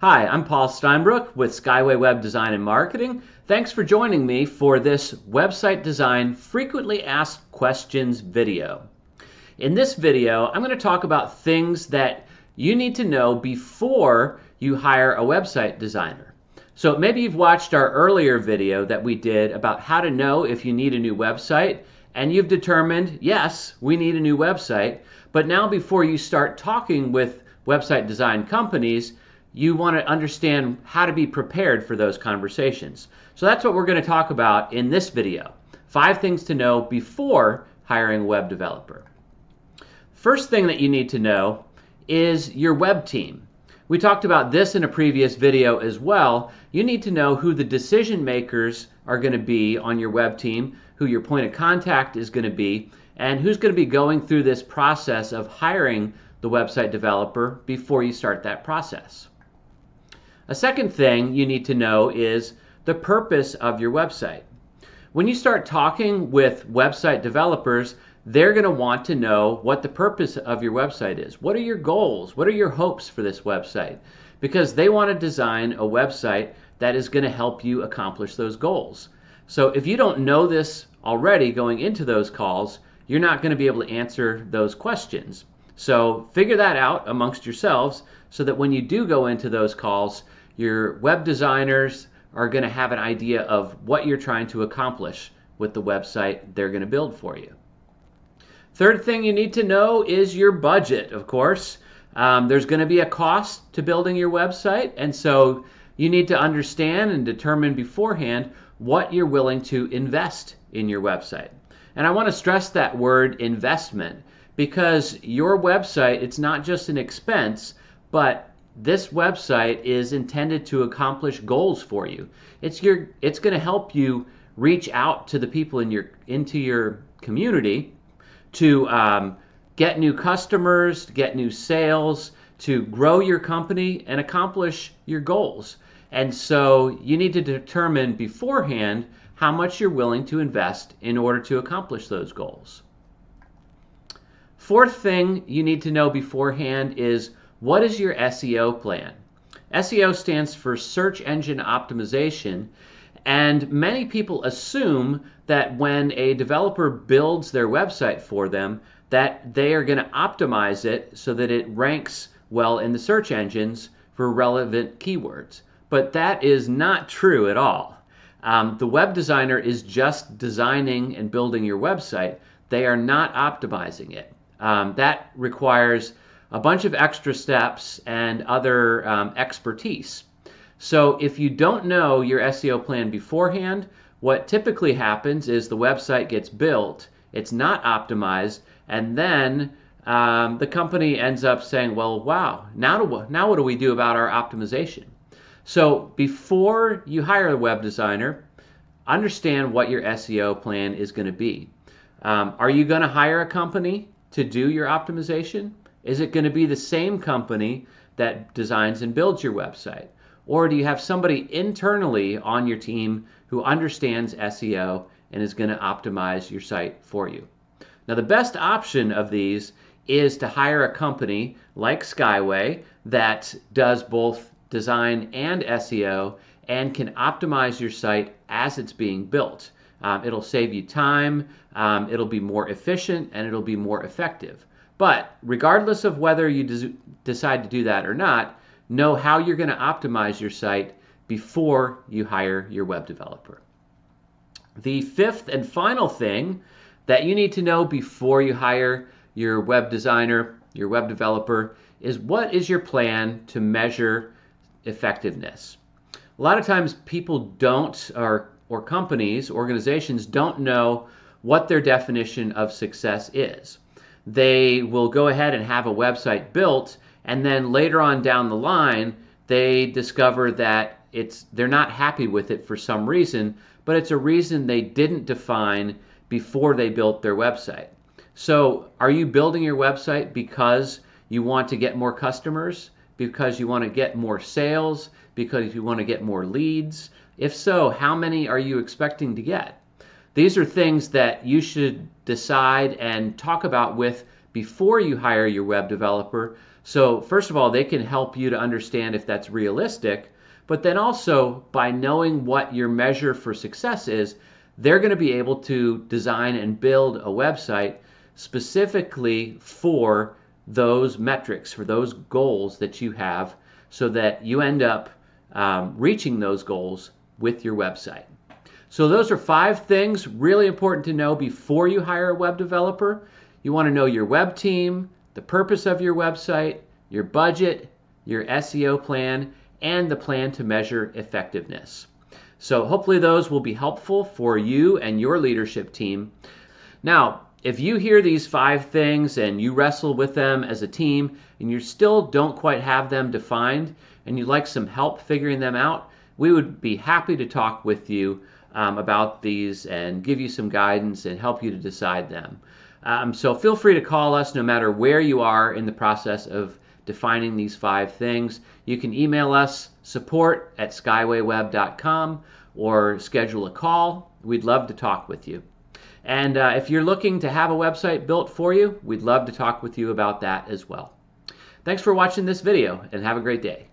Hi, I'm Paul Steinbrook with Skyway Web Design and Marketing. Thanks for joining me for this website design frequently asked questions video. In this video, I'm going to talk about things that you need to know before you hire a website designer. So maybe you've watched our earlier video that we did about how to know if you need a new website, and you've determined, yes, we need a new website. But now before you start talking with website design companies, you want to understand how to be prepared for those conversations. So that's what we're going to talk about in this video. 5 things to know before hiring a web developer. First thing that you need to know is your web team. We talked about this in a previous video as well. You need to know who the decision makers are going to be on your web team, who your point of contact is going to be, and who's going to be going through this process of hiring the website developer before you start that process. A second thing you need to know is the purpose of your website. When you start talking with website developers, they're going to want to know what the purpose of your website is. What are your goals? What are your hopes for this website? Because they want to design a website that is going to help you accomplish those goals. So if you don't know this already going into those calls, you're not going to be able to answer those questions. So figure that out amongst yourselves so that when you do go into those calls, your web designers are going to have an idea of what you're trying to accomplish with the website they're going to build for you. Third thing you need to know is your budget, of course. There's going to be a cost to building your website, and so you need to understand and determine beforehand what you're willing to invest in your website. And I want to stress that word investment, because your website, it's not just an expense, but this website is intended to accomplish goals for you. It's going to help you reach out to the people into your community to get new customers, to get new sales, to grow your company and accomplish your goals. And so you need to determine beforehand how much you're willing to invest in order to accomplish those goals. Fourth thing you need to know beforehand is, what is your SEO plan? SEO stands for search engine optimization, and many people assume that when a developer builds their website for them, that they are going to optimize it so that it ranks well in the search engines for relevant keywords. But that is not true at all. The web designer is just designing and building your website. They are not optimizing it. That requires a bunch of extra steps and other expertise. So if you don't know your SEO plan beforehand, what typically happens is the website gets built, it's not optimized, and then the company ends up saying, well, wow, now what do we do about our optimization? So before you hire a web designer, understand what your SEO plan is going to be. Are you going to hire a company to do your optimization? Is it going to be the same company that designs and builds your website? Or do you have somebody internally on your team who understands SEO and is going to optimize your site for you? Now, the best option of these is to hire a company like Skyway that does both design and SEO and can optimize your site as it's being built. It'll save you time, it'll be more efficient, and it'll be more effective. But regardless of whether you decide to do that or not, know how you're going to optimize your site before you hire your web developer. The fifth and final thing that you need to know before you hire your web designer, your web developer, is what is your plan to measure effectiveness. A lot of times people don't, or companies, organizations don't know what their definition of success is. They will go ahead and have a website built, and then later on down the line, they discover that they're not happy with it for some reason, but it's a reason they didn't define before they built their website. So are you building your website because you want to get more customers, because you want to get more sales, because you want to get more leads? If so, how many are you expecting to get? These are things that you should decide and talk about with before you hire your web developer. So first of all, they can help you to understand if that's realistic, but then also by knowing what your measure for success is, they're going to be able to design and build a website specifically for those metrics, for those goals that you have, so that you end up reaching those goals with your website. So those are 5 things really important to know before you hire a web developer. You want to know your web team, the purpose of your website, your budget, your SEO plan, and the plan to measure effectiveness. So hopefully those will be helpful for you and your leadership team. Now, if you hear these 5 things and you wrestle with them as a team and you still don't quite have them defined and you'd like some help figuring them out, we would be happy to talk with you about these and give you some guidance and help you to decide them. So feel free to call us no matter where you are in the process of defining these 5 things. You can email us support@skywayweb.com or schedule a call. We'd love to talk with you. And if you're looking to have a website built for you, we'd love to talk with you about that as well. Thanks for watching this video and have a great day.